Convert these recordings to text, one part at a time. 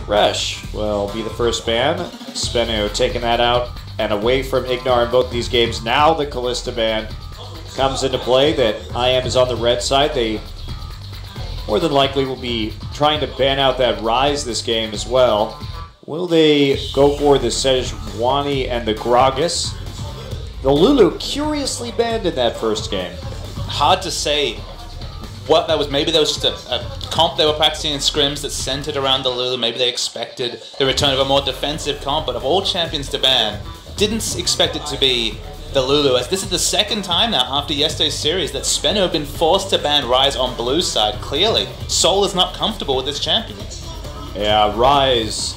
Resh will be the first ban. SBENU taking that out and away from Ignar in both these games. Now the Kalista ban comes into play that IM is on the red side. They more than likely will be trying to ban out that Ryze this game as well. Will they go for the Sejuani and the Gragas? The Lulu curiously banned in that first game. Hard to say what that was. Maybe that was just a comp they were practicing in scrims that centered around the Lulu. Maybe they expected the return of a more defensive comp, but of all champions to ban, didn't expect it to be the Lulu, as this is the second time now after yesterday's series that SBENU have been forced to ban Ryze on Blue's side. Clearly, Seoul is not comfortable with this champion. Yeah, Ryze,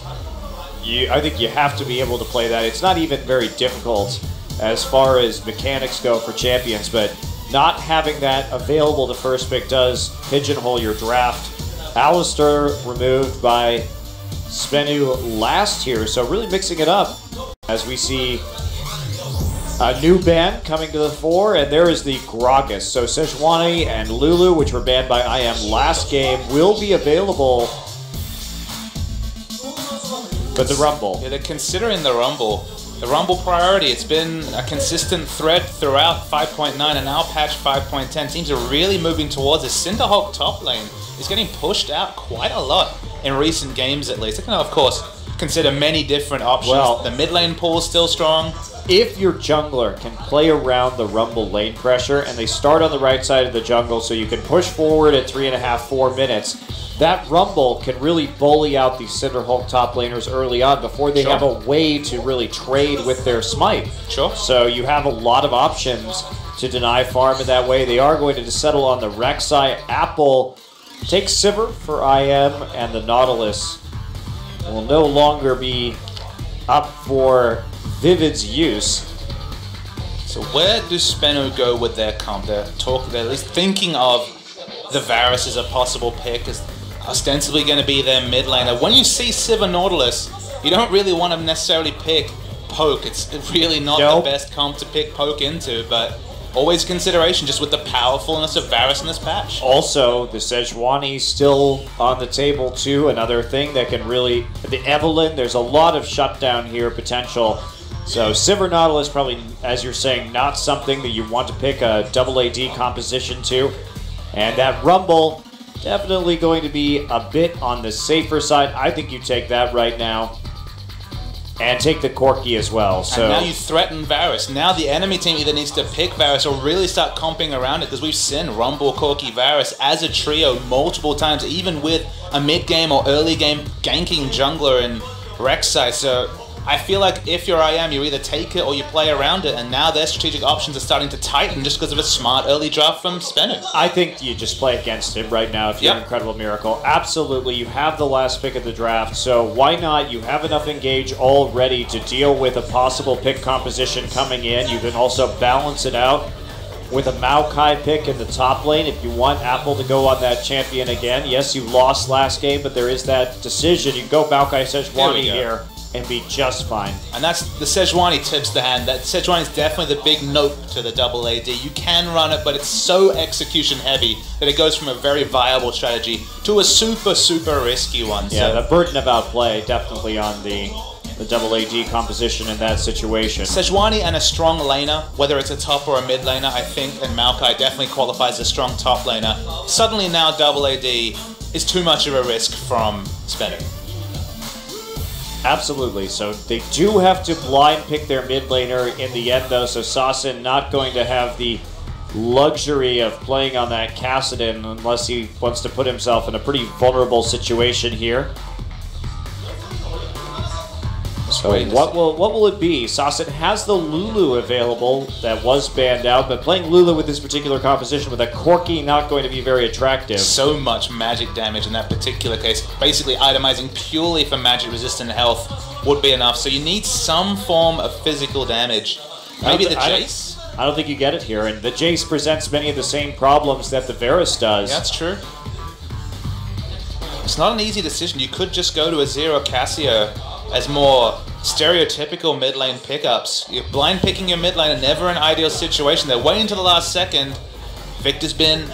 I think you have to be able to play that. It's not even very difficult as far as mechanics go for champions, but not having that available to first pick does pigeonhole your draft. Alistair removed by SBENU last year, so really mixing it up as we see a new ban coming to the fore, and there is the Gragas. So Sejuani and Lulu, which were banned by IM last game, will be available. But the Rumble. Yeah, they're considering the Rumble. The Rumble priority, it's been a consistent thread throughout 5.9 and now patch 5.10. Teams are really moving towards this. Cinderhulk top lane is getting pushed out quite a lot in recent games at least. They can, of course, consider many different options. Well, the mid lane pool is still strong. If your jungler can play around the Rumble lane pressure and they start on the right side of the jungle so you can push forward at 3.5, 4 minutes, that Rumble can really bully out these Cinderhulk top laners early on before they have a way to really trade with their smite. So you have a lot of options to deny farm in that way. They are going to settle on the Rek'Sai. Apple takes Sivir for IM, and the Nautilus will no longer be up for Vivid's use. So where do SBENU go with their comp? They're at least thinking of the Varus as a possible pick. It's ostensibly going to be their mid laner. When you see Sivir Nautilus, you don't really want to necessarily pick Poke. It's really not the best comp to pick Poke into, but always consideration just with the powerfulness of Varus in this patch. Also, the Sejuani still on the table too. Another thing that can really... The Evelynn, there's a lot of shutdown here potential. So Sivir Nautilus probably, as you're saying, not something that you want to pick a double AD composition to. And that Rumble, definitely going to be a bit on the safer side. I think you take that right now. And take the Corki as well. So and now you threaten Varus. Now the enemy team either needs to pick Varus or really start comping around it, because we've seen Rumble, Corki, Varus as a trio multiple times, even with a mid-game or early-game ganking jungler in Rek'Sai. So I feel like if you're IM, you either take it or you play around it, and now their strategic options are starting to tighten just because of a smart early draft from SBENU. I think you just play against him right now if you're an Incredible Miracle. Absolutely, you have the last pick of the draft, so why not? You have enough engage already to deal with a possible pick composition coming in. You can also balance it out with a Maokai pick in the top lane if you want Apple to go on that champion again. Yes, you lost last game, but there is that decision. You can go Maokai Sejuani here and be just fine. And that's the Sejuani tips the hand. That Sejuani is definitely the big note to the double AD. You can run it, but it's so execution heavy that it goes from a very viable strategy to a super, super risky one. Yeah, the burden of outplay definitely on the double AD composition in that situation. Sejuani and a strong laner, whether it's a top or a mid laner, I think, and Maokai definitely qualifies as a strong top laner. Suddenly now double AD is too much of a risk from SBENU. Absolutely. So they do have to blind pick their mid laner in the end, though. So Sasin not going to have the luxury of playing on that Kassadin unless he wants to put himself in a pretty vulnerable situation here. So what will it be? Sasin has the Lulu available that was banned out, but playing Lulu with this particular composition with a Corki not going to be very attractive. So much magic damage in that particular case. Basically itemizing purely for magic resistant health would be enough. So you need some form of physical damage. Maybe the Jace? I don't think you get it here, and the Jace presents many of the same problems that the Varus does. Yeah, that's true. It's not an easy decision. You could just go to a Zero Cassio as more stereotypical mid lane pickups. You're blind picking your mid lane, never an ideal situation. They're waiting to the last second. Victor's been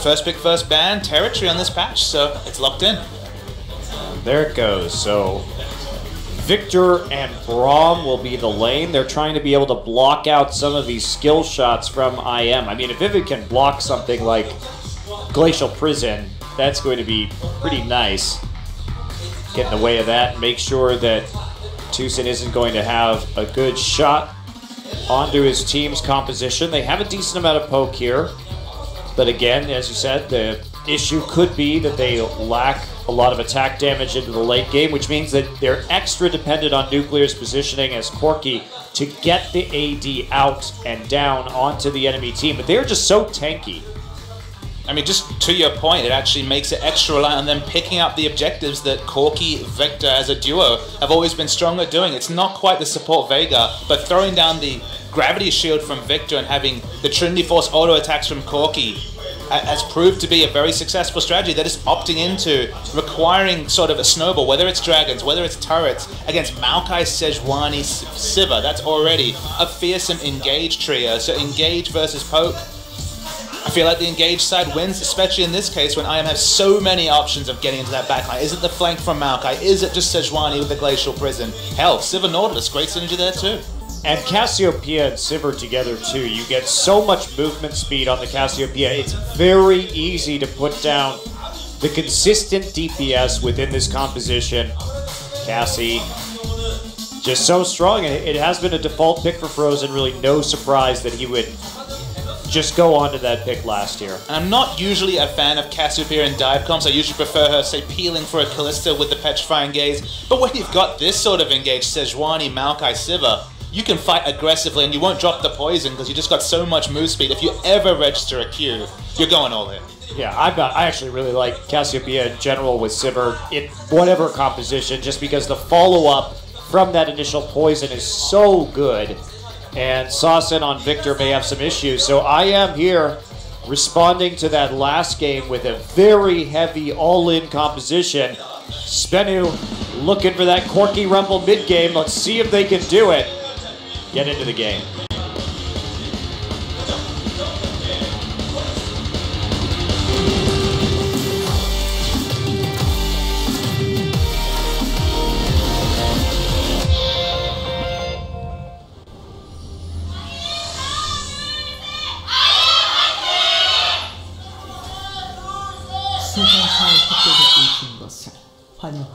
first pick, first ban territory on this patch, so it's locked in. there it goes. So Victor and Braum will be the lane. They're trying to be able to block out some of these skill shots from IM. I mean, if Vivid can block something like Glacial Prison, that's going to be pretty nice. Get in the way of that, make sure that Tucson isn't going to have a good shot onto his team's composition. They have a decent amount of poke here, but again, as you said, the issue could be that they lack a lot of attack damage into the late game, which means that they're extra dependent on Nuclear's positioning as Corki to get the AD out and down onto the enemy team. But they're just so tanky. I mean, just to your point, it actually makes it extra reliant on them picking up the objectives that Corki, Victor as a duo have always been strong at doing. It's not quite the support Vega, but throwing down the gravity shield from Victor and having the Trinity Force auto attacks from Corki has proved to be a very successful strategy. They're just opting into requiring sort of a snowball, whether it's dragons, whether it's turrets, against Maokai, Sejuani, Siva. That's already a fearsome engage trio. So engage versus poke. I feel like the engaged side wins, especially in this case when IM has so many options of getting into that backline. Is it the flank from Maokai? Is it just Sejuani with the Glacial Prison? Hell, Siva Nautilus, great synergy there too. And Cassiopeia and Sivir together too. You get so much movement speed on the Cassiopeia. It's very easy to put down the consistent DPS within this composition. Cassie, just so strong. And it has been a default pick for Frozen. Really no surprise that he would just go on to that pick last year. And I'm not usually a fan of Cassiopeia in dive comps. I usually prefer her, say, peeling for a Callista with the Petrifying Gaze. But when you've got this sort of engaged Sejuani, Maokai, Siva, you can fight aggressively and you won't drop the poison because you just got so much move speed. If you ever register a Q, you're going all in. Yeah, I actually really like Cassiopeia in general with Sivir in whatever composition, just because the follow-up from that initial poison is so good. And Saucin on Victor may have some issues. So I am here responding to that last game with a very heavy all-in composition. SBENU looking for that Corki Rumble mid-game. Let's see if they can do it. Get into the game.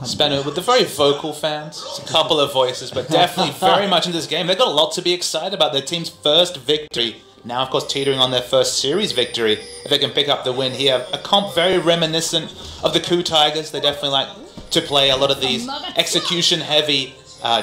SBENU with the very vocal fans. It's a couple of voices, but definitely very much in this game. They've got a lot to be excited about. Their team's first victory. Now, of course, teetering on their first series victory. If they can pick up the win here. A comp very reminiscent of the Coup Tigers. They definitely like to play a lot of these execution-heavy,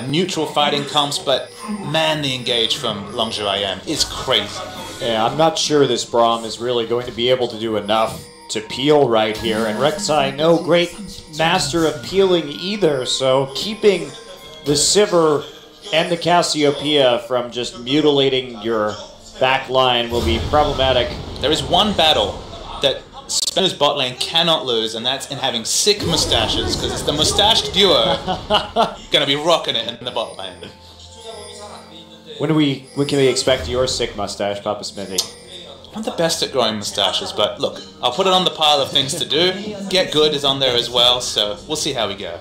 neutral fighting comps, but man, the engage from Longzhu IM is crazy. Yeah, I'm not sure this Braum is really going to be able to do enough to peel right here, and Rek'Sai, no great master of peeling either, so keeping the Sivir and the Cassiopeia from just mutilating your back line will be problematic. There is one battle that SBENU's bot lane cannot lose, and that's in having sick mustaches, because it's the mustached duo gonna be rocking it in the bot lane. When can we expect your sick mustache, Papa Smithy? I'm not the best at growing mustaches, but look, I'll put it on the pile of things to do. Get Good is on there as well, so we'll see how we go.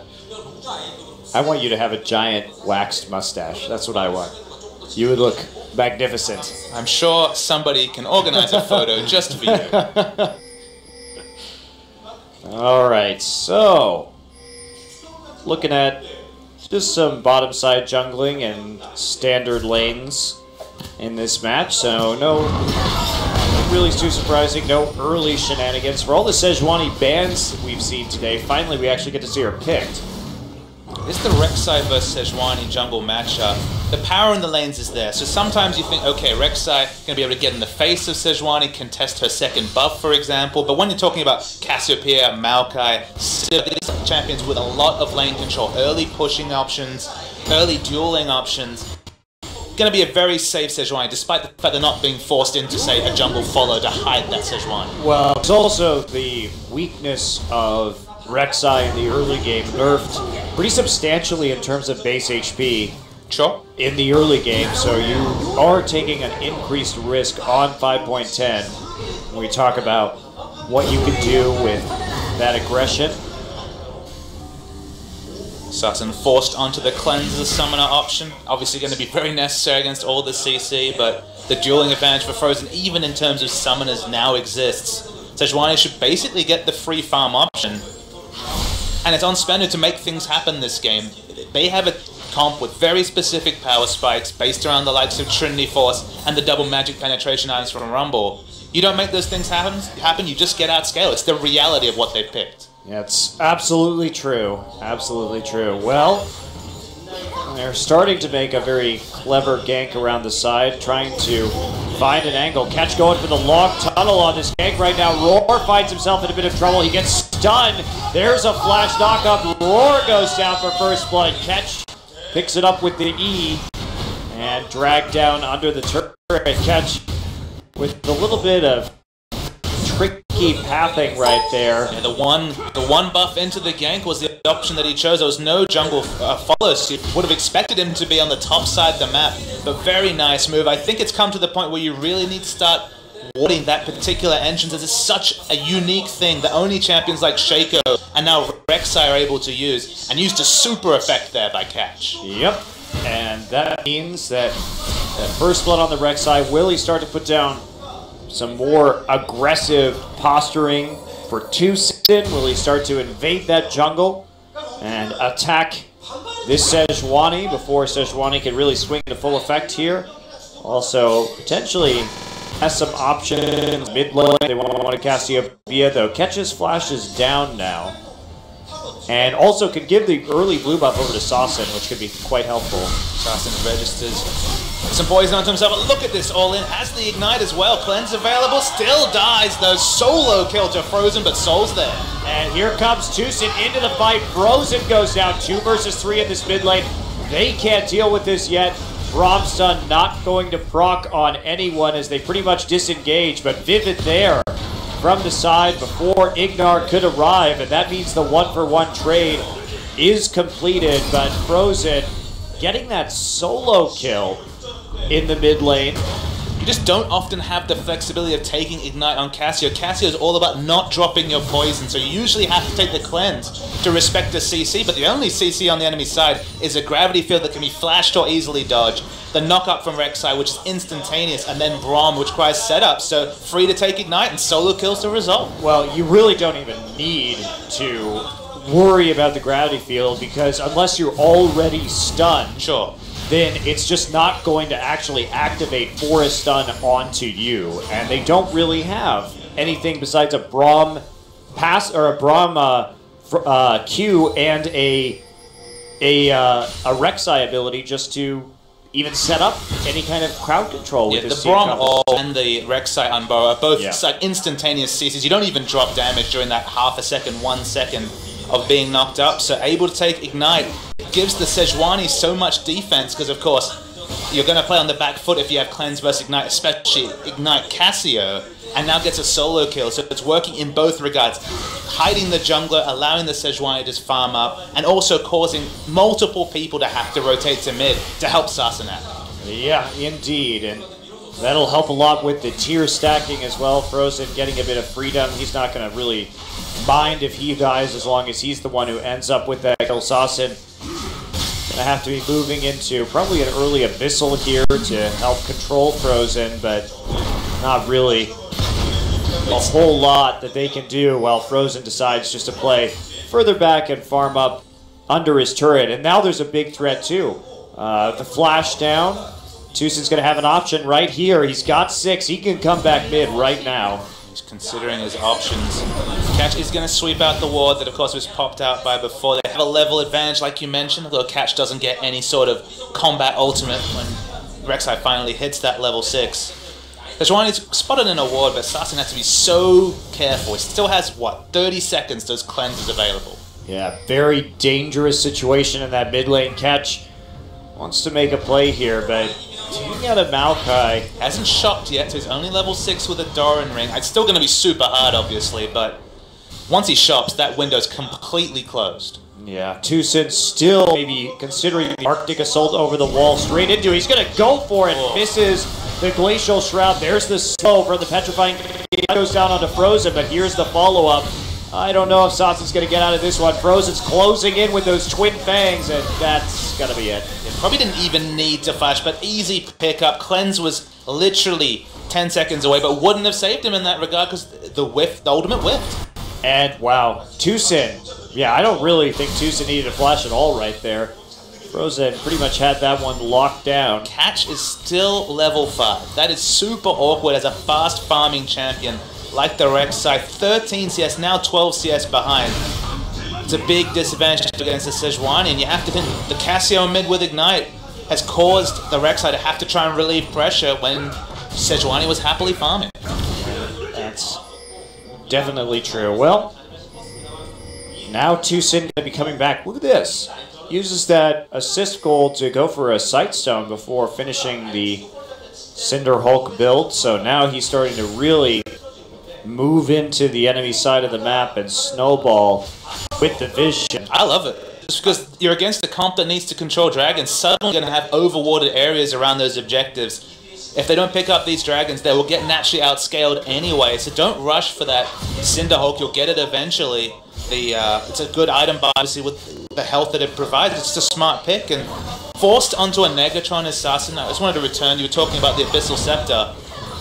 I want you to have a giant waxed mustache. That's what I want. You would look magnificent. I'm sure somebody can organize a photo just for you. Alright, so looking at just some bottom side jungling and standard lanes in this match, so no really too surprising, no early shenanigans. For all the Sejuani bans that we've seen today, finally we actually get to see her picked. It's the Rek'Sai versus Sejuani jungle matchup. The power in the lanes is there, so sometimes you think, okay, Rek'Sai going to be able to get in the face of Sejuani, contest her second buff, for example, but when you're talking about Cassiopeia, Maokai, these are champions with a lot of lane control, early pushing options, early dueling options, going to be a very safe Sejuani, despite the fact they're not being forced into, say, a jungle follow to hide that Sejuani. Well, it's also the weakness of Rek'Sai in the early game nerfed pretty substantially in terms of base HP. Sure. In the early game, so you are taking an increased risk on 5.10 when we talk about what you can do with that aggression. Sassen forced onto the cleanser summoner option. Obviously going to be very necessary against all the CC, but the dueling advantage for Frozen, even in terms of summoners, now exists. Sejuani should basically get the free farm option. And it's on SBENU to make things happen this game. They have a comp with very specific power spikes based around the likes of Trinity Force and the double magic penetration items from Rumble. You don't make those things happen, you just get outscaled. It's the reality of what they've picked. Yeah, it's absolutely true. Absolutely true. Well, they're starting to make a very clever gank around the side, trying to find an angle. Catch going for the long tunnel on this gank right now. Roar finds himself in a bit of trouble. He gets stunned. There's a flash knockup. Roar goes down for first blood. Catch picks it up with the E and dragged down under the turret. Catch with a little bit of tricky pathing right there. Yeah, the one buff into the gank was the option that he chose. There was no jungle follow, so you would have expected him to be on the top side of the map, but very nice move. I think it's come to the point where you really need to start warding that particular entrance, as it's such a unique thing that only champions like Shaco and now Rek'Sai are able to use, and used a super effect there by Catch. Yep, and that means that first blood on the Rek'Sai. Will he start to put down some more aggressive posturing for Tucson? Will he start to invade that jungle and attack this Sejuani before Sejuani can really swing to full effect here? Also, potentially has some options mid lane. They want to Cassiopeia, though. Catches flashes down now. And also can give the early blue buff over to Sassen, which could be quite helpful. Sassen registers some poison onto himself, but look at this all-in. Has the Ignite as well. Cleanse available, still dies though. Solo kill to Frozen, but Soul's there. And here comes Tucson into the fight. Frozen goes down 2 versus 3 in this mid lane. They can't deal with this yet. Bromstun not going to proc on anyone as they pretty much disengage, but Vivid there from the side before Ignar could arrive, and that means the 1-for-1 trade is completed, but Frozen getting that solo kill in the mid lane. You just don't often have the flexibility of taking Ignite on Cassio. Cassio is all about not dropping your poison, so you usually have to take the cleanse to respect the CC, but the only CC on the enemy side is a gravity field that can be flashed or easily dodged. The knock-up from Rek'Sai, which is instantaneous, and then Braum, which requires setup, so free to take Ignite and solo kills the result. Well, you really don't even need to worry about the gravity field, because unless you're already stunned, sure, then it's just not going to actually activate for a stun onto you. And they don't really have anything besides a Braum pass or a Braum Q and a Rek'Sai ability just to even set up any kind of crowd control with this the Braum and the Rek'Sai Unbow are both like instantaneous CCs. You don't even drop damage during that half a second, 1 second of being knocked up, so able to take Ignite gives the Sejuani so much defense, because of course you're going to play on the back foot if you have Cleanse versus Ignite, especially Ignite Cassio, and now gets a solo kill, so it's working in both regards, hiding the jungler, allowing the Sejuani to just farm up, and also causing multiple people to have to rotate to mid to help Sassen out. Yeah, indeed, and that'll help a lot with the tier stacking as well. Frozen getting a bit of freedom. He's not going to really mind if he dies as long as he's the one who ends up with that kill. Sassen gonna have to be moving into probably an early Abyssal here to help control Frozen, but not really a whole lot that they can do while Frozen decides just to play further back and farm up under his turret. And now there's a big threat too. The flash down. Tucson's going to have an option right here. He's got 6. He can come back mid right now. He's considering his options. Catch is going to sweep out the ward that, of course, was popped out by before. They have a level advantage, like you mentioned, although Catch doesn't get any sort of combat ultimate when Rek'Sai finally hits that level 6. Sejuani's spotted in a ward, but Sassen has to be so careful. He still has, what, 30 seconds those cleanses available. Yeah, very dangerous situation in that mid lane. Catch wants to make a play here, but taking out a Maokai. Hasn't shopped yet, so he's only level 6 with a Doran ring. It's still going to be super hard, obviously, but once he shops, that window's completely closed. Yeah, Tucson still maybe considering the Arctic Assault over the wall straight into it. He's going to go for it. Misses the Glacial Shroud. There's the slow from the Petrifying. Goes down onto Frozen, but here's the follow-up. I don't know if Sasa's going to get out of this one. Frozen's closing in with those twin fangs, and that's going to be it. Probably didn't even need to flash, but easy pickup. Cleanse was literally 10 seconds away, but wouldn't have saved him in that regard because the ultimate whiff. And wow, Tucson. Yeah, I don't really think Tucson needed a flash at all right there. Frozen pretty much had that one locked down. Catch is still level 5. That is super awkward as a fast farming champion like the Rek'Sai. 13 CS, now 12 CS behind. It's a big disadvantage against the Sejuani, and you have to think the Cassio mid with Ignite has caused the Rek'Sai to have to try and relieve pressure when Sejuani was happily farming. That's definitely true. Well, now Tucson going to be coming back. Look at this. Uses that assist goal to go for a Sightstone before finishing the Cinder Hulk build. So now he's starting to really move into the enemy side of the map and snowball with the vision. I love it. Just because you're against a comp that needs to control dragons, suddenly going to have overwatered areas around those objectives. If they don't pick up these dragons, they will get naturally outscaled anyway. So don't rush for that Cinder Hulk. You'll get it eventually. It's a good item, but obviously with the health that it provides, it's just a smart pick. And forced onto a Negatron is Sasin. I just wanted to return. You were talking about the Abyssal Scepter.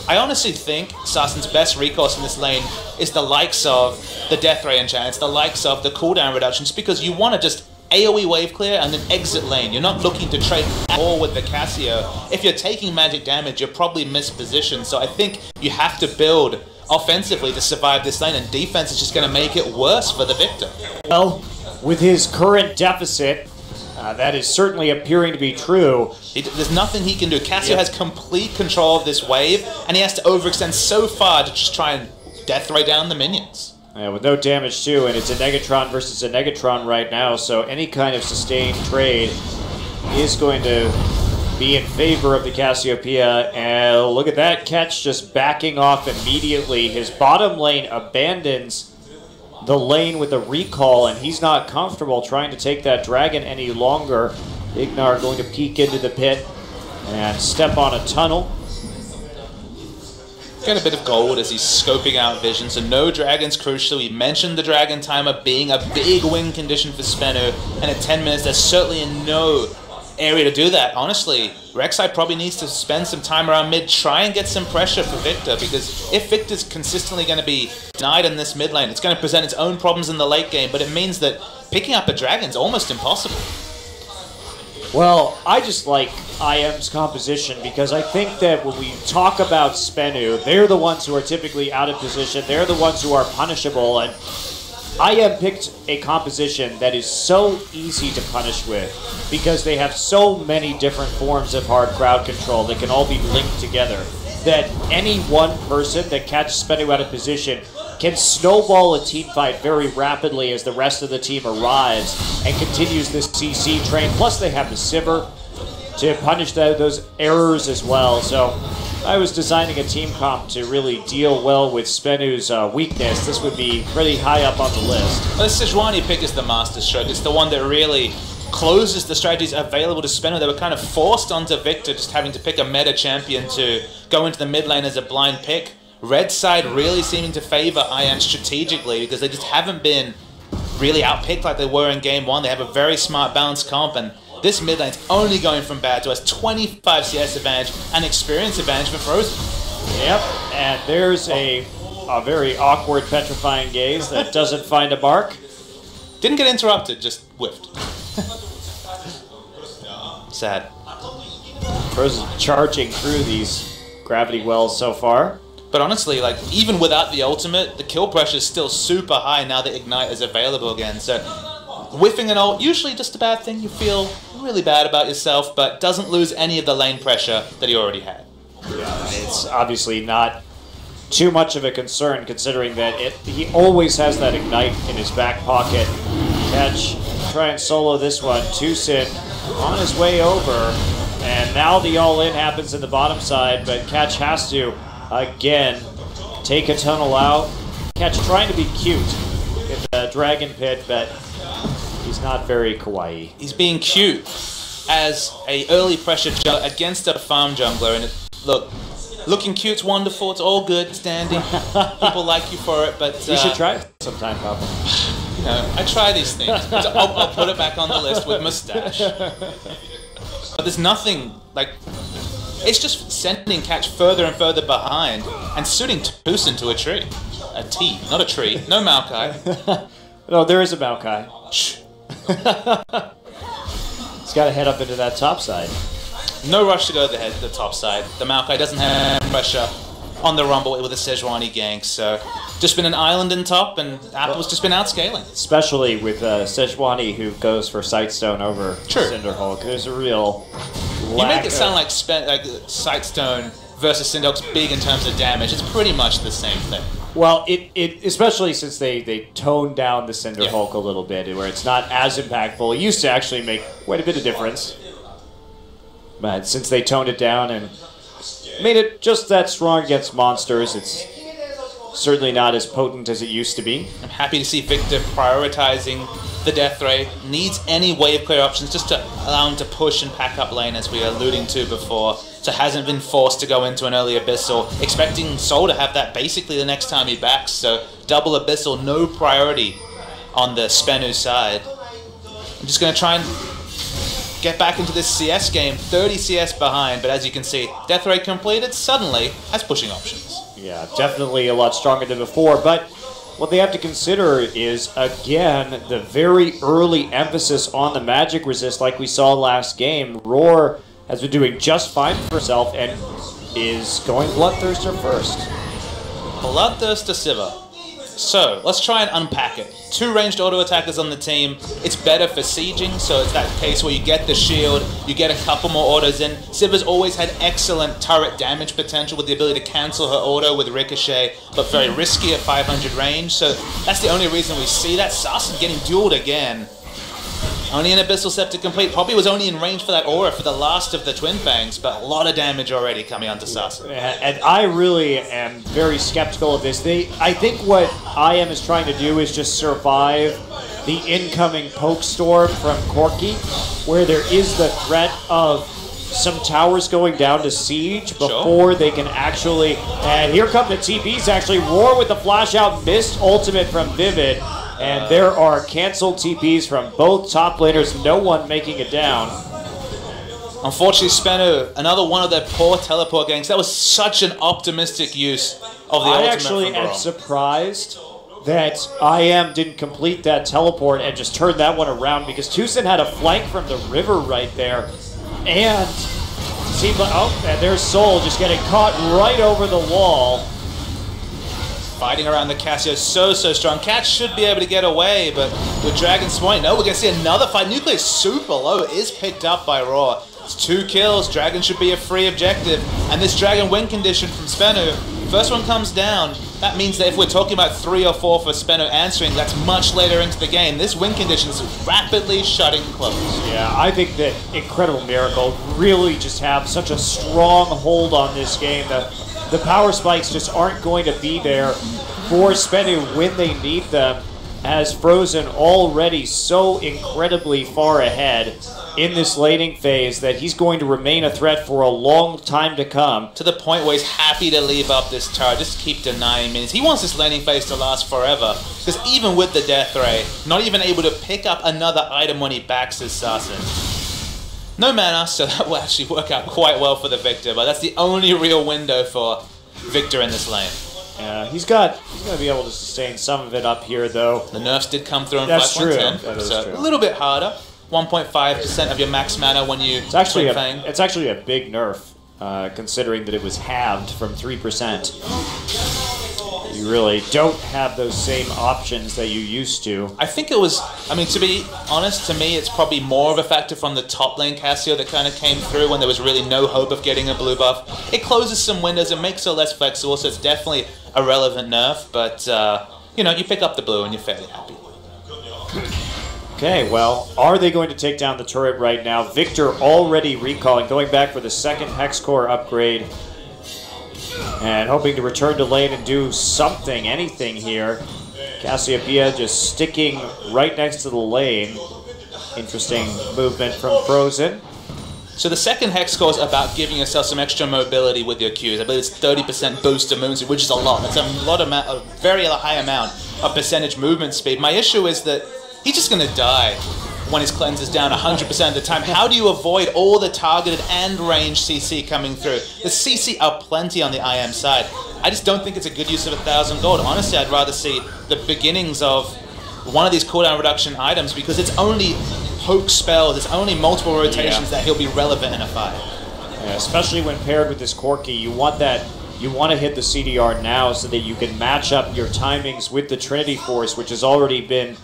I honestly think Sasin's best recourse in this lane is the likes of the Death Ray enchantments, the likes of the cooldown reductions, because you want to just AoE wave clear and then exit lane. You're not looking to trade at all with the Cassio. If you're taking magic damage, you're probably mispositioned. So I think you have to build offensively to survive this lane, and defense is just going to make it worse for the victor. Well, with his current deficit, that is certainly appearing to be true. There's nothing he can do. Cassio has complete control of this wave, and he has to overextend so far to just try and death ray down the minions. Yeah, with no damage too, and it's a Negatron versus a Negatron right now, so any kind of sustained trade is going to be in favor of the Cassiopeia. And look at that catch, just backing off immediately. His bottom lane abandons the lane with a recall, and he's not comfortable trying to take that dragon any longer. Ignar going to peek into the pit and step on a tunnel. Get a bit of gold as he's scoping out vision, so no dragons crucial. We mentioned the dragon timer being a big win condition for SBENU, and at 10 minutes there's certainly no area to do that. Honestly, Rek'Sai probably needs to spend some time around mid, try and get some pressure for Victor, because if Victor's consistently going to be denied in this mid lane, it's going to present its own problems in the late game, but it means that picking up a dragon's almost impossible. Well, I just like IM's composition because I think that when we talk about SBENU, they're the ones who are typically out of position, they're the ones who are punishable, and IM picked a composition that is so easy to punish with because they have so many different forms of hard crowd control that can all be linked together, that any one person that catches SBENU out of position can snowball a team fight very rapidly as the rest of the team arrives and continues this CC train. Plus they have the Sivir to punish those errors as well. So I was designing a team comp to really deal well with SBENU's weakness. This would be pretty high up on the list. Well, the Sejuani pick is the master stroke. It's the one that really closes the strategies available to SBENU. They were kind of forced onto Victor, just having to pick a meta champion to go into the mid lane as a blind pick. Red side really seeming to favor IM strategically because they just haven't been really outpicked like they were in game one. They have a very smart balanced comp, and this mid lane's only going from bad to us. 25 CS advantage and experience advantage for Frozen. Yep, and there's a very awkward petrifying gaze that doesn't find a mark. Didn't get interrupted, just whiffed. Sad. Frozen charging through these gravity wells so far. But honestly, like, even without the ultimate, the kill pressure is still super high now that Ignite is available again. So whiffing an ult, usually just a bad thing. You feel really bad about yourself, but doesn't lose any of the lane pressure that he already had. Yeah, it's obviously not too much of a concern considering that he always has that Ignite in his back pocket. Catch, try and solo this one. Tucson on his way over, and now the all-in happens in the bottom side, but Catch has to again take a tunnel out. Catch trying to be cute in the dragon pit, but he's not very kawaii. He's being cute as a early pressure jungler against a farm jungler, and look, Looking cute's wonderful. It's all good. It's dandy. People like you for it, but You should try it sometime, Papa. You know, I try these things. I'll put it back on the list with mustache. But there's nothing like. It's just sending Catch further and further behind and suiting Toos into a tree. A T, not a tree. No Maokai. No, there is a Maokai. Shh. He's got to head up into that top side. No rush to go to the top side. The Maokai doesn't have pressure on the Rumble with a Sejuani gank, so just been an island in top, and Apple's just been outscaling. Especially with Sejuani, who goes for Sightstone over Cinderhulk. There's a real You make it sound like Sightstone versus Cinderhulk's big in terms of damage. It's pretty much the same thing. Well, it especially since they toned down the Cinderhulk a little bit, where it's not as impactful. It used to actually make quite a bit of difference. But since they toned it down and made it just that strong against monsters, it's certainly not as potent as it used to be. I'm happy to see Victor prioritizing the Death Ray. Needs any wave clear options just to allow him to push and pack up lane, as we were alluding to before. So hasn't been forced to go into an early Abyssal, expecting Soul to have that basically the next time he backs. So double Abyssal, no priority on the SBENU side. I'm just going to try and get back into this CS game, 30 CS behind, but as you can see, Death Ray completed, suddenly has pushing options. Yeah, definitely a lot stronger than before, but what they have to consider is, again, the very early emphasis on the magic resist like we saw last game. Roar has been doing just fine for herself and is going Bloodthirster first. Bloodthirster Siva. So, let's try and unpack it. 2 ranged auto attackers on the team. It's better for sieging, so it's that case where you get the shield, you get a couple more autos in. Siva's always had excellent turret damage potential with the ability to cancel her auto with Ricochet, but very risky at 500 range, so that's the only reason we see that. Sassen getting dueled again. Only an Abyssal Scepter complete. Poppy was only in range for that aura for the last of the Twin Fangs, but a lot of damage already coming onto Sassen. And I really am very skeptical of this. I think what IM is trying to do is just survive the incoming poke storm from Corki, where there is the threat of some towers going down to siege before they can actually... And here come the TPs actually. Roar with the flash out, missed ultimate from Vivid. And there are canceled TPs from both top laners, no one making it down. Unfortunately, SBENU, another one of their poor teleport ganks. That was such an optimistic use of the ultimate. I actually am surprised that IM didn't complete that teleport and just turned that one around, because Tucson had a flank from the river right there. And seemed like, and there's Soul just getting caught right over the wall. Fighting around the Cassio, so strong. Cat should be able to get away, but with Dragon's Point, no, we're going to see another fight. Nuclear super low, is picked up by Raw. It's 2 kills, Dragon should be a free objective, and this Dragon win condition from SBENU, first one comes down. That means that if we're talking about 3 or 4 for SBENU answering, that's much later into the game. This win condition is rapidly shutting close. Yeah, I think that Incredible Miracle really just have such a strong hold on this game. The power spikes just aren't going to be there for SBENU when they need them, as Frozen already so incredibly far ahead in this laning phase that he's going to remain a threat for a long time to come. To the point where he's happy to leave up this turret, just keep denying minutes. He wants this laning phase to last forever, because even with the Death Ray, not even able to pick up another item when he backs his Sassen. No mana, so that will actually work out quite well for the Victor, but that's the only real window for Victor in this lane. Yeah, he's going to be able to sustain some of it up here, though. The nerfs did come through in That's 5.10, true. so true. A little bit harder. 1.5% of your max mana when you it's actually Fang. It's actually a big nerf, considering that it was halved from 3%. You really don't have those same options that you used to. I think it was, I mean, to be honest, to me, it's probably more of a factor from the top lane Cassio that kind of came through when there was really no hope of getting a blue buff. It closes some windows and makes it less flexible, so it's definitely a relevant nerf, but, you know, you pick up the blue and you're fairly happy. Okay, well, are they going to take down the turret right now? Victor already recalling, going back for the second Hex Core upgrade, and hoping to return to lane and do something, anything here. Cassiopeia just sticking right next to the lane. Interesting movement from Frozen. So the second hex core is about giving yourself some extra mobility with your Qs. I believe it's 30% boost to moon speed, which is a lot. That's a very high amount of percentage movement speed. My issue is that he's just going to die when his cleanse is down 100% of the time. How do you avoid all the targeted and range CC coming through? The CC are plenty on the IM side. I just don't think it's a good use of 1,000 gold. Honestly, I'd rather see the beginnings of one of these cooldown reduction items because it's only poke spells, it's only multiple rotations that he'll be relevant in a fight. Yeah, especially when paired with this Corki, you want to hit the CDR now so that you can match up your timings with the Trinity Force, which has already been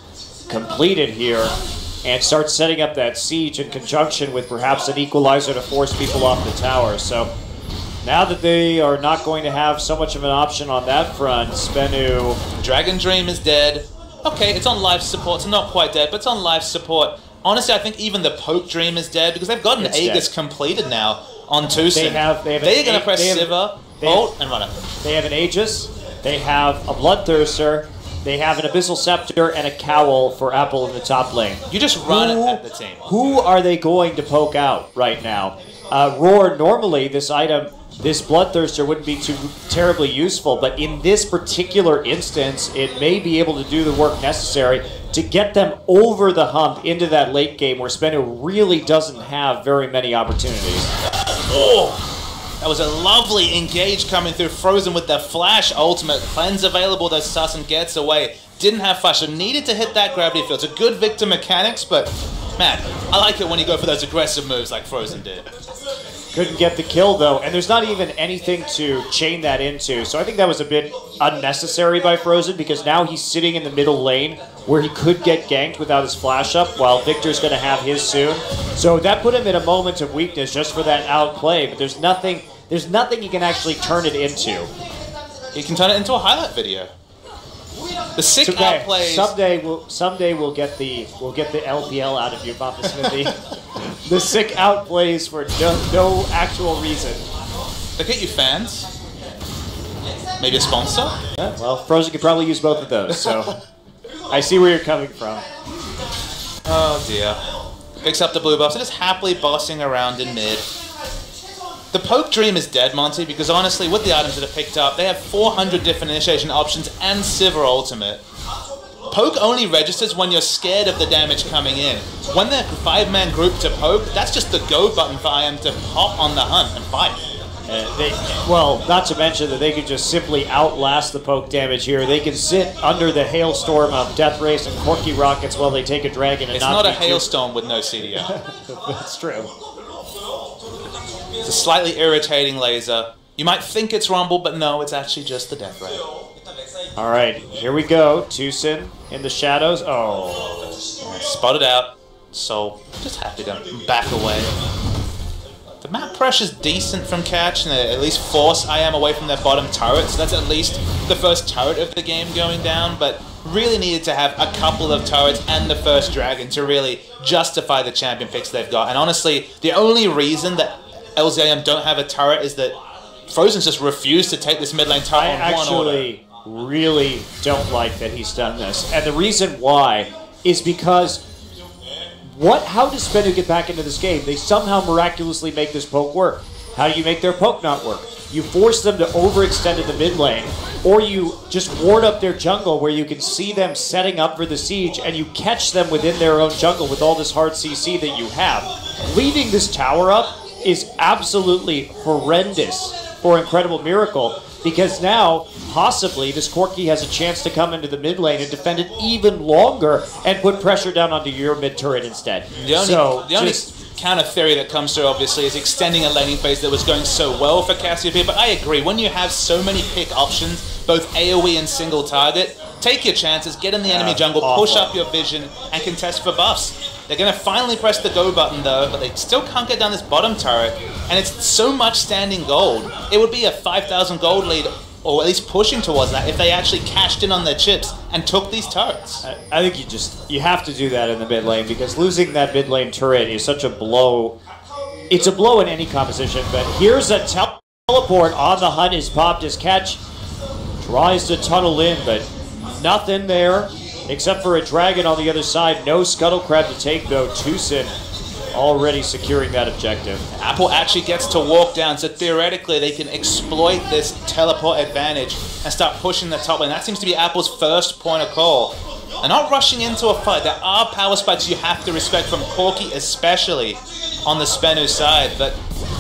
completed here, and start setting up that siege in conjunction with perhaps an equalizer to force people off the tower. So now that they are not going to have so much of an option on that front, SBENU... Dragon Dream is dead. Okay, it's on life support, so not quite dead, but it's on life support. Honestly, I think even the Poke Dream is dead because they've got an Aegis completed now on Tucson. They're going to press Sivir, ult, and run it. They have an Aegis, they have a Bloodthirster, they have an Abyssal Scepter, and a Cowl for Apple in the top lane. You just run at the team. Who are they going to poke out right now? Roar, normally this item, this Bloodthirster wouldn't be too terribly useful, but in this particular instance, it may be able to do the work necessary to get them over the hump into that late game where SBENU really doesn't have very many opportunities. Oh, that was a lovely engage coming through. Frozen with the flash ultimate. Cleanse available, though Sussen gets away. Didn't have flash, so needed to hit that gravity field. It's a good victor mechanics, but man, I like it when you go for those aggressive moves like Frozen did. Couldn't get the kill, though, and there's not even anything to chain that into. So I think that was a bit unnecessary by Frozen because now he's sitting in the middle lane where he could get ganked without his flash up while Victor's going to have his soon. So that put him in a moment of weakness just for that outplay, but there's nothing he can actually turn it into. He can turn it into a highlight video. The sick outplays. Someday we'll get the LPL out of you, Papa Smithy. The sick outplays for no actual reason. They get you fans. Maybe a sponsor. Yeah, well, Frozen could probably use both of those. So I see where you're coming from. Oh dear. Picks up the blue buffs and is happily bossing around in mid. The Poke Dream is dead, Monty, because honestly, with the items that are picked up, they have 400 different initiation options and Sivir ultimate. Poke only registers when you're scared of the damage coming in. When they're 5-man group to poke, that's just the go button for IM to pop on the hunt and fight. Well, not to mention that they could just simply outlast the poke damage here. They can sit under the hailstorm of Death Race and Corki Rockets while they take a dragon and it's not a hailstorm with no CDR. That's true. It's a slightly irritating laser. You might think it's Rumble, but no, it's actually just the Death Ray. All right, here we go. Tucson in the shadows. Oh. Spotted out. So, just happy to back away. The map pressure's decent from Catch, and they at least force IM away from their bottom turret, so that's at least the first turret of the game going down, but really needed to have a couple of turrets and the first dragon to really justify the champion picks they've got. And honestly, the only reason that LZIM don't have a turret is that Frozen's just refused to take this mid lane turret on one order. I really don't like that he's done this. And the reason why is because how does SBENU get back into this game? They somehow miraculously make this poke work. How do you make their poke not work? You force them to overextend in the mid lane, or you just ward up their jungle where you can see them setting up for the siege and you catch them within their own jungle with all this hard CC that you have. Leaving this tower up is absolutely horrendous for Incredible Miracle, because now, possibly, this Corki has a chance to come into the mid lane and defend it even longer and put pressure down onto your mid turret instead. The only counter theory that comes through, obviously, is extending a laning phase that was going so well for Cassiopeia, but I agree, when you have so many pick options, both AoE and single target, take your chances, get in the enemy jungle, push up your vision, and contest for buffs. They're going to finally press the go button though, but they still can't get down this bottom turret, and it's so much standing gold. It would be a 5,000 gold lead, or at least pushing towards that, if they actually cashed in on their chips and took these turrets. I think you have to do that in the mid lane, because losing that mid lane turret is such a blow. It's a blow in any composition, but here's a teleport on the hunt is popped as Catch tries to tunnel in, but nothing there. Except for a dragon on the other side. No Scuttle Crab to take, though. Tucson already securing that objective. Apple actually gets to walk down, so theoretically they can exploit this teleport advantage and start pushing the top lane. That seems to be Apple's first point of call. They're not rushing into a fight. There are power spikes you have to respect from Corki, especially on the SBENU side, but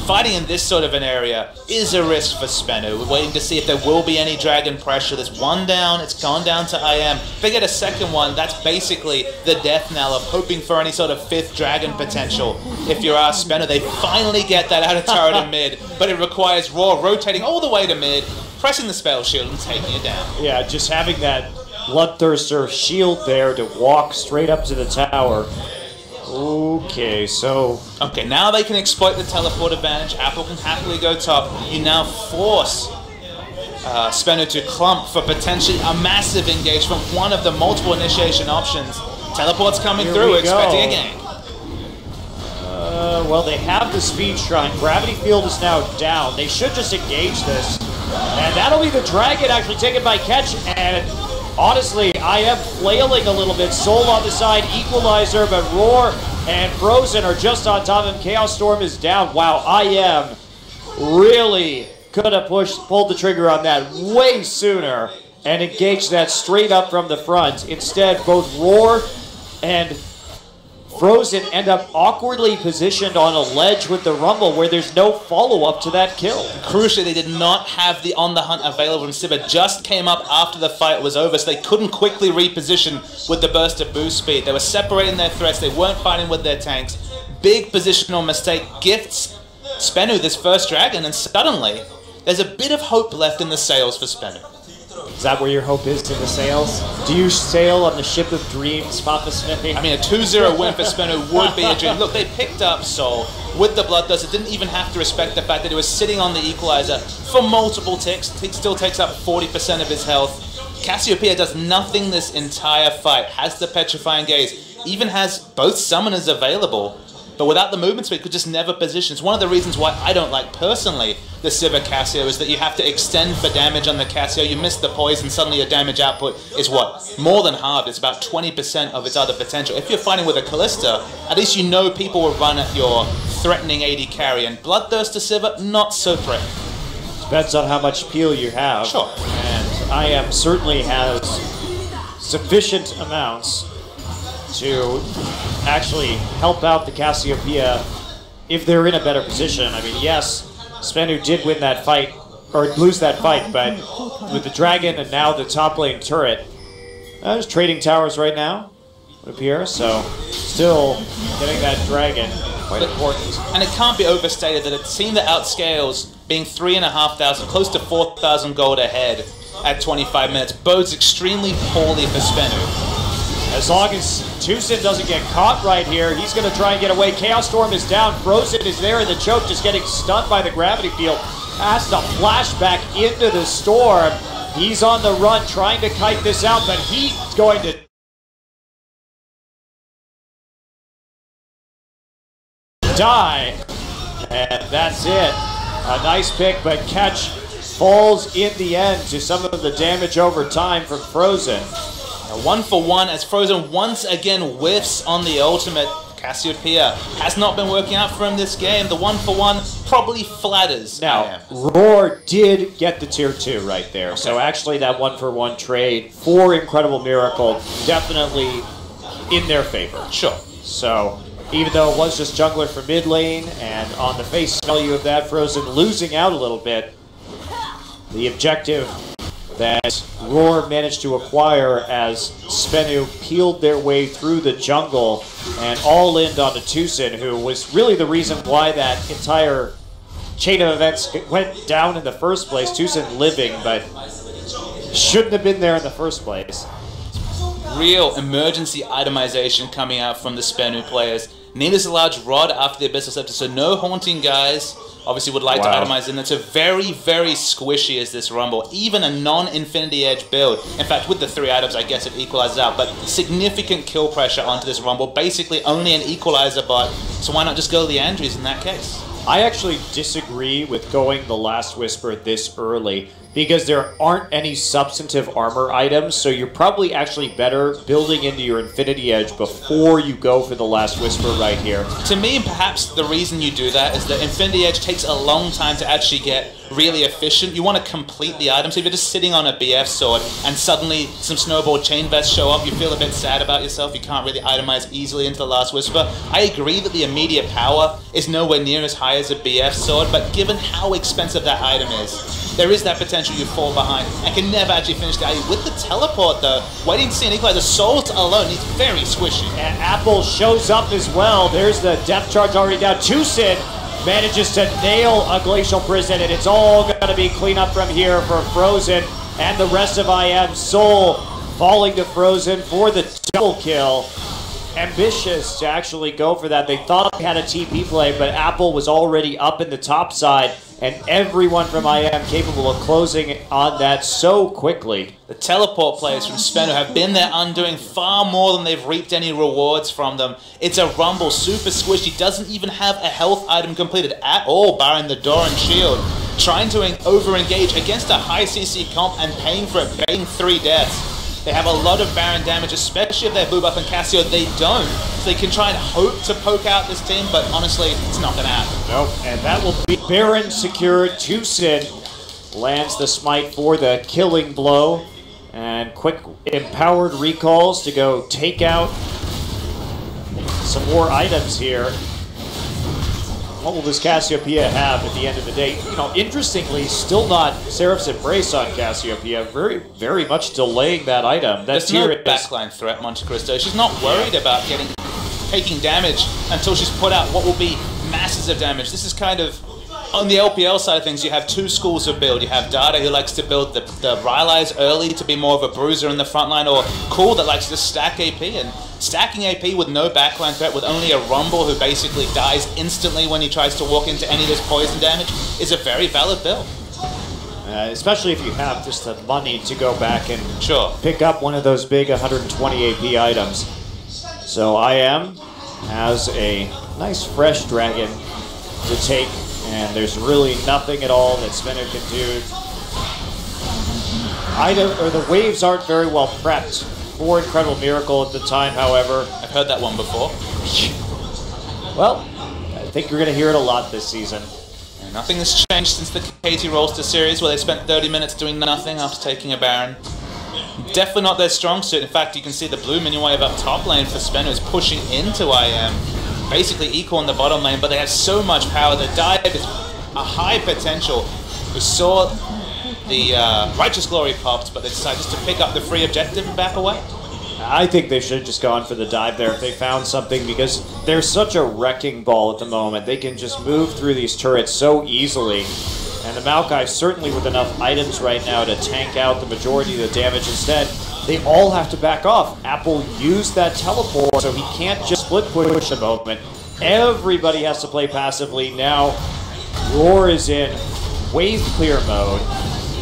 fighting in this sort of an area is a risk for SBENU. We're waiting to see if there will be any dragon pressure. There's one down, it's gone down to IM. If they get a second one, that's basically the death knell of hoping for any sort of fifth dragon potential. If you're our SBENU, they finally get that out of turret in mid, but it requires Raw rotating all the way to mid, pressing the spell shield and taking it down. Yeah, just having that Bloodthirster shield there to walk straight up to the tower. Okay, so... Okay, now they can exploit the teleport advantage. Apple can happily go top. You now force SBENU to clump for potentially a massive engage from one of the multiple initiation options. Teleport's coming through, expecting a gank. Well, they have the speed shrine. Gravity field is now down. They should just engage this. And that'll be the dragon actually taken by Catch. And honestly, I am flailing a little bit. Soul on the side, Equalizer, but Roar and Frozen are just on top of him. Chaos Storm is down. Wow, I am really could have pulled the trigger on that way sooner and engaged that straight up from the front. Instead, both Roar and Frozen end up awkwardly positioned on a ledge with the Rumble where there's no follow-up to that kill. Crucially, they did not have the On the Hunt available from Sivir. Just came up after the fight was over, so they couldn't quickly reposition with the burst of boost speed. They were separating their threats. They weren't fighting with their tanks. Big positional mistake gifts SBENU this first dragon, and suddenly there's a bit of hope left in the sails for SBENU. Is that where your hope is, in the sails? Do you sail on the ship of dreams, Papa Smithy? I mean, a 2-0 win for SBENU would be a dream. Look, they picked up Soul with the Bloodthirster. Didn't even have to respect the fact that he was sitting on the Equalizer for multiple ticks. He still takes up 40% of his health. Cassiopeia does nothing this entire fight. Has the Petrifying Gaze. Even has both summoners available. But without the movement speed, could just never position. It's one of the reasons why I don't like, personally, the Sivir Cassio, is that you have to extend for damage on the Cassio. You miss the poison, suddenly your damage output is what? More than halved. It's about 20% of its other potential. If you're fighting with a Callista, at least you know people will run at your threatening AD carry. And Bloodthirster Sivir, not so threatening. Depends on how much peel you have. Sure. And IM certainly has sufficient amounts to actually help out the Cassiopeia if they're in a better position. I mean, yes, SBENU did win that fight, or lose that fight, but with the dragon and now the top lane turret, there's trading towers right now, it appears, so still getting that dragon, quite important. And it can't be overstated that a team that outscales being 3,500, close to 4,000 gold ahead at 25 minutes bodes extremely poorly for SBENU. As long as Tucson doesn't get caught right here, he's going to try and get away. Chaos Storm is down. Frozen is there in the choke, just getting stunned by the gravity field. Has to flash back into the storm. He's on the run, trying to kite this out, but he's going to die. And that's it. A nice pick, but Catch falls in the end to some of the damage over time from Frozen. A 1-for-1 as Frozen once again whiffs on the ultimate. Cassiopeia has not been working out for him this game. The 1-for-1 probably flatters. Now, Roar did get the tier 2 right there. Okay. So actually that 1-for-1 trade for Incredible Miracle definitely in their favor. Sure. So even though it was just jungler for mid lane, and on the face value of that, Frozen losing out a little bit, the objective that Roar managed to acquire as SBENU peeled their way through the jungle and all in onto Tucson, who was really the reason why that entire chain of events went down in the first place. Tucson living, but shouldn't have been there in the first place. Real emergency itemization coming out from the SBENU players. Needless a large rod after the Abyssal Scepter, so no haunting guys. Obviously would like to itemize in. It's a very, very squishy as this Rumble. Even a non-Infinity Edge build. In fact, with the 3 items, I guess it equalizes out. But significant kill pressure onto this Rumble. Basically only an equalizer bot. So why not just go Leandries in that case? I actually disagree with going the Last Whisper this early. because there aren't any substantive armor items, so you're probably actually better building into your Infinity Edge before you go for the Last Whisper right here. To me, perhaps the reason you do that is that Infinity Edge takes a long time to actually get really efficient. You want to complete the item, so if you're just sitting on a BF sword and suddenly some Snowball Chain Vests show up, you feel a bit sad about yourself, you can't really itemize easily into the Last Whisper. I agree that the immediate power is nowhere near as high as a BF sword, but given how expensive that item is, there is that potential you fall behind and can never actually finish the item. With the teleport though, waiting to see an equalizer, Souls alone is very squishy. And Apple shows up as well. There's the depth charge already down. Tucson manages to nail a Glacial Prison, and it's all going to be cleanup from here for Frozen and the rest of IM. Soul falling to Frozen for the double kill. Ambitious to actually go for that. They thought they had a TP play, but Apple was already up in the top side, and everyone from IM capable of closing on that so quickly. The teleport players from SBENU have been their undoing far more than they've reaped any rewards from them. It's a Rumble, super squishy, doesn't even have a health item completed at all, barring the door and shield. Trying to over-engage against a high CC comp and paying for it, paying 3 deaths. They have a lot of Baron damage, especially if they have blue buff and Cassio. They don't. So they can try and hope to poke out this team, but honestly, it's not going to happen. Nope, and that will be Baron secured. Tucson lands the smite for the killing blow. And quick empowered recalls to go take out some more items here. What will this Cassiopeia have at the end of the day? You know, interestingly, still not Seraph's Embrace on Cassiopeia. Very much delaying that item. There's no backline threat, Monte Cristo. She's not worried about taking damage until she's put out what will be masses of damage. This is kind of, on the LPL side of things, you have 2 schools of build. You have Dada, who likes to build the Rylai's early to be more of a bruiser in the front line, or Cool that likes to stack AP. And stacking AP with no backline threat, with only a Rumble who basically dies instantly when he tries to walk into any of this poison damage, is a very valid build. Especially if you have just the money to go back and sure pick up one of those big 120 AP items. So IM has a nice fresh dragon to take, and there's really nothing at all that SBENU can do. The waves aren't very well prepped for Incredible Miracle at the time, however. I've heard that one before. Well, I think you're going to hear it a lot this season. And nothing has changed since the KT Rollster series, where they spent 30 minutes doing nothing after taking a Baron. Definitely not their strong suit. In fact, you can see the blue minion wave up top lane for SBENU is pushing into IM, basically equal in the bottom lane, but they have so much power. The dive is a high potential. We saw the Righteous Glory popped, but they decided just to pick up the free objective and back away. I think they should have just gone for the dive there if they found something, because they're such a wrecking ball at the moment. They can just move through these turrets so easily. And the Maokai certainly with enough items right now to tank out the majority of the damage. Instead, they all have to back off. Apple used that teleport, so he can't just split push a moment. Everybody has to play passively. Now, Roar is in wave clear mode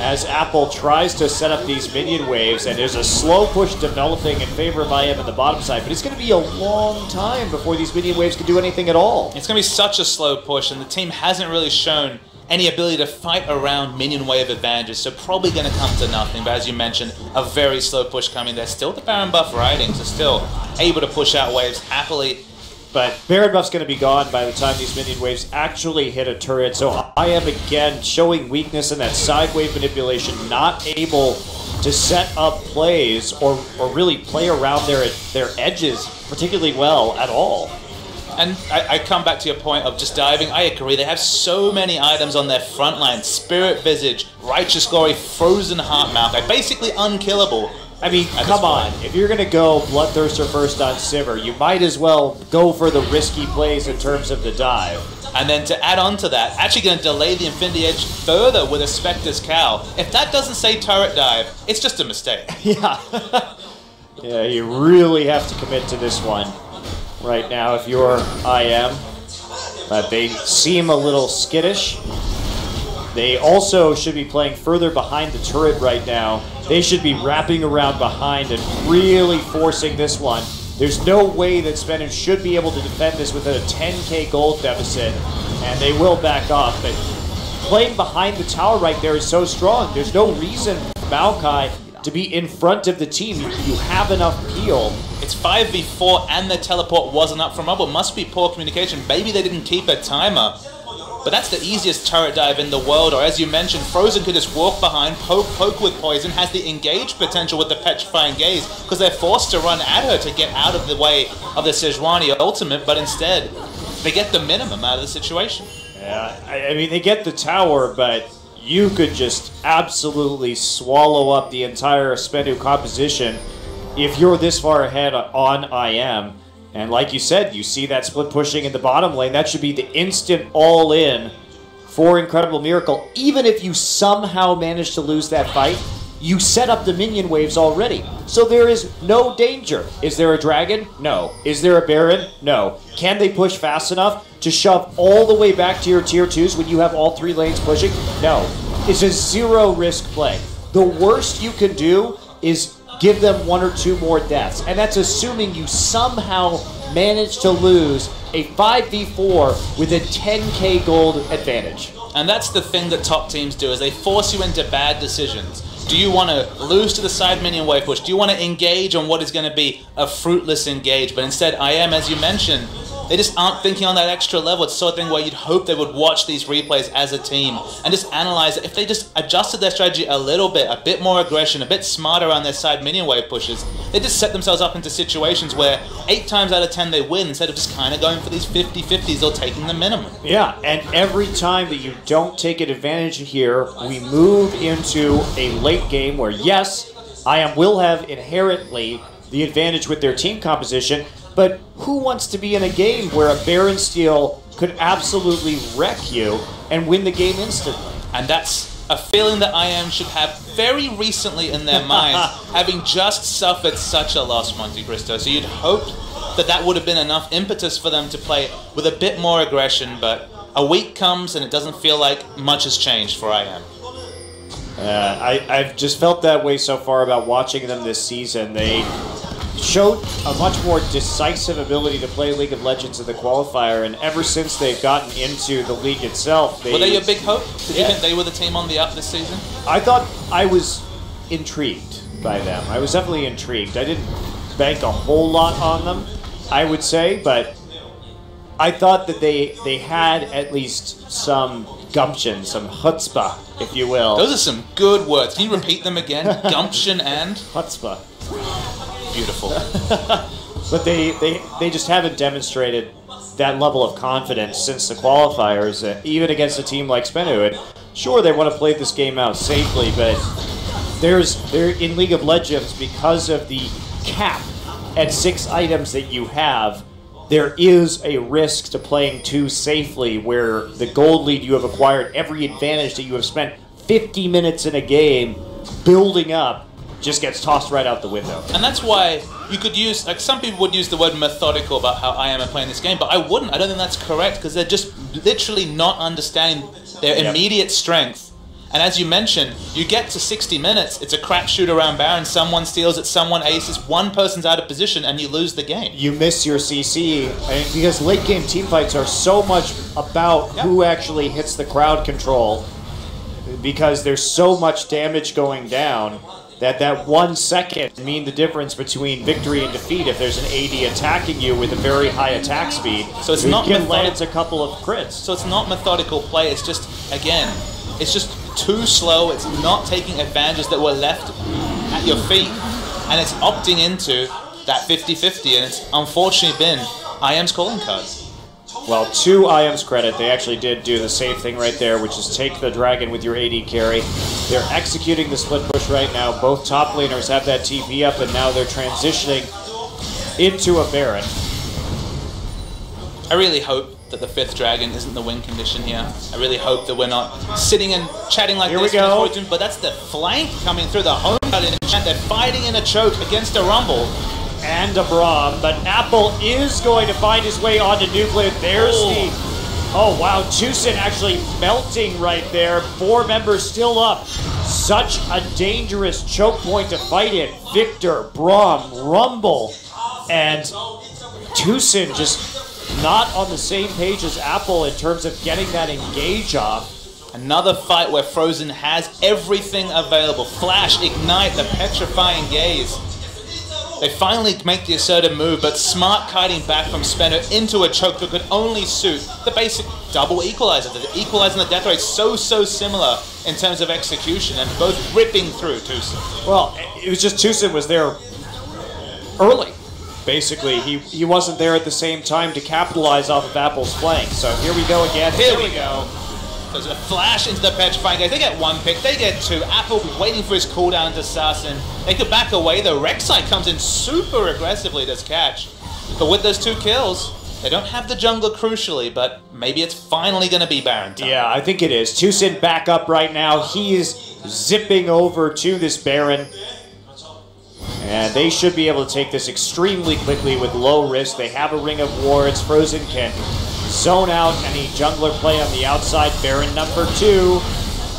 as Apple tries to set up these minion waves, and there's a slow push developing in favor of IM on the bottom side, but it's going to be a long time before these minion waves can do anything at all. It's going to be such a slow push, and the team hasn't really shown any ability to fight around minion wave advantages, so probably going to come to nothing. But as you mentioned, a very slow push coming there. Still the Baron buff riding, so still able to push out waves happily. But Baron buff's going to be gone by the time these minion waves actually hit a turret. So I am again showing weakness in that side wave manipulation, not able to set up plays or really play around their edges particularly well at all. And I come back to your point of just diving. I agree. They have so many items on their front line. Spirit Visage, Righteous Glory, Frozen Heart Maokai. Basically unkillable. I mean, come on. If you're going to go Bloodthirster first on Sivir, you might as well go for the risky plays in terms of the dive. And then to add on to that, actually going to delay the Infinity Edge further with a Spectre's Cowl. If that doesn't say turret dive, it's just a mistake. Yeah. Yeah, you really have to commit to this one right now if you're IM. But they seem a little skittish. They also should be playing further behind the turret right now. They should be wrapping around behind and really forcing this one. There's no way that SBENU should be able to defend this within a 10k gold deficit, and they will back off. But playing behind the tower right there is so strong. There's no reason for Maokai to be in front of the team. You have enough peel. It's 5v4 and the teleport wasn't up from Rumble. Must be poor communication. Maybe they didn't keep a timer. But that's the easiest turret dive in the world. Or as you mentioned, Frozen could just walk behind, poke with poison, has the engage potential with the Petrifying Gaze, because they're forced to run at her to get out of the way of the Sejuani ultimate, but instead, they get the minimum out of the situation. Yeah, I mean, they get the tower, but you could just absolutely swallow up the entire SBENU composition if you're this far ahead on IM. And like you said, you see that split pushing in the bottom lane. That should be the instant all-in for Incredible Miracle. Even if you somehow manage to lose that fight, you set up the minion waves already. So there is no danger. Is there a dragon? No. Is there a Baron? No. Can they push fast enough to shove all the way back to your tier 2s when you have all 3 lanes pushing? No. It's a zero-risk play. The worst you can do is give them 1 or 2 more deaths. And that's assuming you somehow manage to lose a 5v4 with a 10k gold advantage. And that's the thing that top teams do, is they force you into bad decisions. Do you want to lose to the side minion wave push? Do you want to engage on what is going to be a fruitless engage? But instead, IM, as you mentioned, they just aren't thinking on that extra level. It's the sort of thing where you'd hope they would watch these replays as a team and just analyze it. If they just adjusted their strategy a little bit, a bit more aggression, a bit smarter on their side minion wave pushes, they just set themselves up into situations where 8 times out of 10 they win instead of just kind of going for these 50-50s or taking the minimum. Yeah, and every time that you don't take an advantage here, we move into a late game where, yes, IM will have inherently the advantage with their team composition, but who wants to be in a game where a Baron steal could absolutely wreck you and win the game instantly? And that's a feeling that IM should have very recently in their minds, having just suffered such a loss, Monte Cristo. So you'd hope that that would have been enough impetus for them to play with a bit more aggression, but a week comes and it doesn't feel like much has changed for IM. I've just felt that way so far about watching them this season. They showed a much more decisive ability to play League of Legends in the qualifier, and ever since they've gotten into the league itself, were they your big hope? Did you think they were the team on the up this season? I thought I was intrigued by them. I was definitely intrigued. I didn't bank a whole lot on them, I would say, but I thought that they had at least some gumption, some chutzpah, if you will. Those are some good words. Can you repeat them again? Gumption and? Chutzpah. Beautiful. But they just haven't demonstrated that level of confidence since the qualifiers, even against a team like SBENU. And sure, they want to play this game out safely, but they're in League of Legends, because of the cap at 6 items that you have, there is a risk to playing too safely, where the gold lead you have acquired, every advantage that you have spent 50 minutes in a game building up, just gets tossed right out the window. And that's why you could use, like, some people would use the word methodical about how IM are playing this game, but I wouldn't. I don't think that's correct, because they're just literally not understanding their immediate strength. And as you mentioned, you get to 60 minutes, it's a crapshoot around Baron, someone steals it, someone aces, one person's out of position, and you lose the game. You miss your CC, because late game teamfights are so much about who actually hits the crowd control, because there's so much damage going down, that 1 second mean the difference between victory and defeat if there's an AD attacking you with a very high attack speed. So it's not lands a couple of crits. So it's not methodical play, it's just, again, it's just too slow, it's not taking advantages that were left at your feet, and it's opting into that 50-50, and it's unfortunately been IM's calling card. Well, to IM's credit, they actually did do the safe thing right there, which is take the dragon with your AD carry. They're executing the split push right now. Both top laners have that TP up, and now they're transitioning into a Baron. I really hope that the 5th dragon isn't the win condition here. I really hope that we're not sitting and chatting like this. Here we go. But that's the flank coming through the home cut in chat. They're fighting in a choke against a Rumble. And a Braum, but Apple is going to find his way onto Nuclear. There's the... Oh, wow, Tucson actually melting right there. 4 members still up. Such a dangerous choke point to fight in. Victor, Braum, Rumble, and Tucson just not on the same page as Apple in terms of getting that engage off. Another fight where Frozen has everything available. Flash, Ignite, the Petrifying Gaze. They finally make the assertive move, but smart kiting back from SBENU into a choke that could only suit the basic double equalizer. The equalizer and the death rate so similar in terms of execution, and both ripping through Tucson. Well, it was just Tucson was there early. Basically, he wasn't there at the same time to capitalize off of Apple's flank. So here we go again. Here we go. There's a flash into the Petrifying Gaze. They get one pick, they get two. Apple waiting for his cooldown into Assassin. They could back away though. Rek'Sai comes in super aggressively, does catch. But with those 2 kills, they don't have the jungler crucially, but maybe it's finally going to be Baron time. Yeah, I think it is. Tucson back up right now. He is zipping over to this Baron. And they should be able to take this extremely quickly with low risk. They have a Ring of Wards. Frozen can zone out any jungler play on the outside. Baron number 2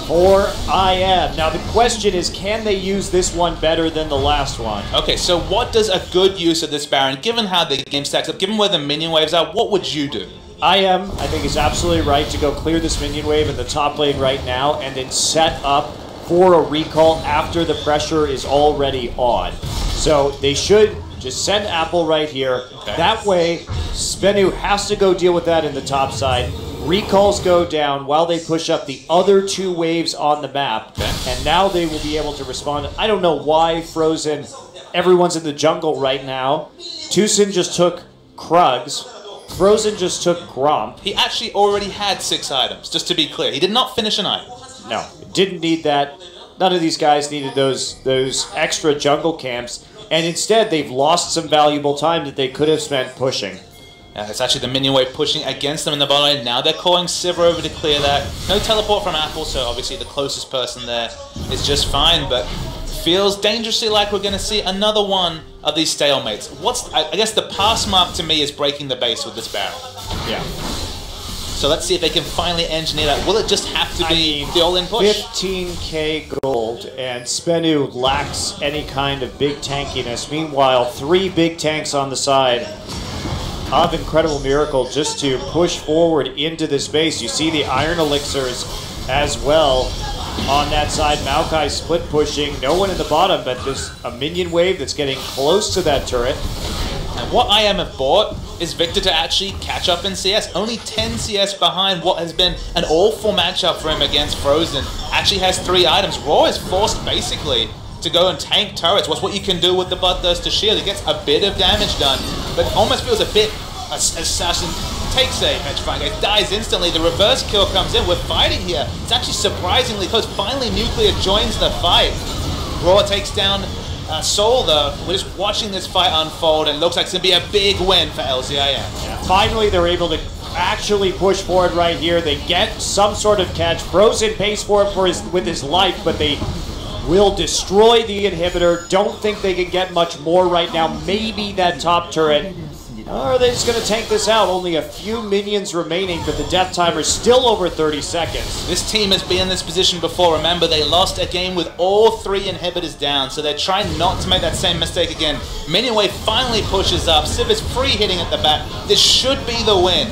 for IM. Now the question is, can they use this one better than the last one? Okay, so what does a good use of this Baron, given how the game stacks up, given where the minion waves are, what would you do? IM, I think, is absolutely right to go clear this minion wave in the top lane right now and then set up for a recall after the pressure is already on. So they should just send Apple right here. Okay. That way, SBENU has to go deal with that in the top side. Recalls go down while they push up the other 2 waves on the map. Okay. And now they will be able to respond. I don't know why Frozen, everyone's in the jungle right now. Tucson just took Krugs. Frozen just took Gromp. He actually already had 6 items, just to be clear. He did not finish an item. No, didn't need that. None of these guys needed those extra jungle camps. And instead, they've lost some valuable time that they could have spent pushing. Yeah, it's actually the minion wave pushing against them in the bottom lane. Now they're calling Sivir over to clear that. No teleport from Apple, so obviously the closest person there is just fine, but feels dangerously like we're going to see another one of these stalemates. I guess the pass mark to me is breaking the base with this Baron. Yeah. So let's see if they can finally engineer that. Will it just have to be the all-in push? 15k gold, and SBENU lacks any kind of big tankiness. Meanwhile, 3 big tanks on the side of Incredible Miracle just to push forward into the space. You see the Iron Elixirs as well on that side. Maokai split pushing. No one in the bottom, but there's a minion wave that's getting close to that turret. And what IM have bought is Victor to actually catch up in CS. Only 10 CS behind what has been an awful matchup for him against Frozen. Actually has 3 items. Raw is forced basically to go and tank turrets. What's what you can do with the Bloodthirster Shield? He gets a bit of damage done, but almost feels a bit... Assassin takes a Petrifying Gaze, dies instantly. The reverse kill comes in. We're fighting here. It's actually surprisingly close. Finally, Nuclear joins the fight. Raw takes down Soul, though. We're just watching this fight unfold, and it looks like it's going to be a big win for LCK. Yeah, finally, they're able to actually push forward right here. They get some sort of catch. Frozen pays for it with his life, but they will destroy the inhibitor. Don't think they can get much more right now. Maybe that top turret. Or are they just going to tank this out? Only a few minions remaining, but the death timer is still over 30 seconds. This team has been in this position before. Remember, they lost a game with all 3 inhibitors down, so they're trying not to make that same mistake again. Minion wave finally pushes up. Sivir's free hitting at the back. This should be the win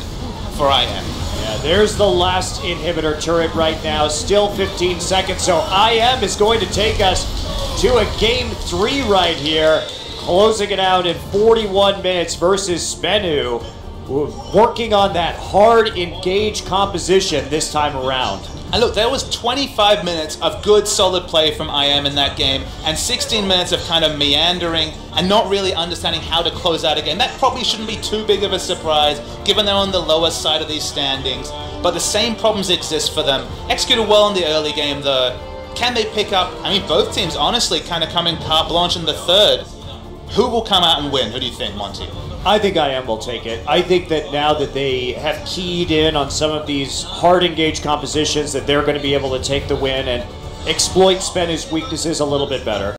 for IM. Yeah, there's the last inhibitor turret right now. Still 15 seconds, so IM is going to take us to a game 3 right here. Closing it out in 41 minutes versus SBENU, working on that hard engage composition this time around. And look, there was 25 minutes of good, solid play from IM in that game, and 16 minutes of kind of meandering and not really understanding how to close out a game. That probably shouldn't be too big of a surprise, given they're on the lower side of these standings. But the same problems exist for them. Executed well in the early game, though. Can they pick up? I mean, both teams, honestly, kind of coming carte blanche in the third. Who will come out and win? Who do you think, Monty? I think IM will take it. I think that now that they have keyed in on some of these hard engaged compositions, that they're going to be able to take the win and exploit SBENU's weaknesses a little bit better.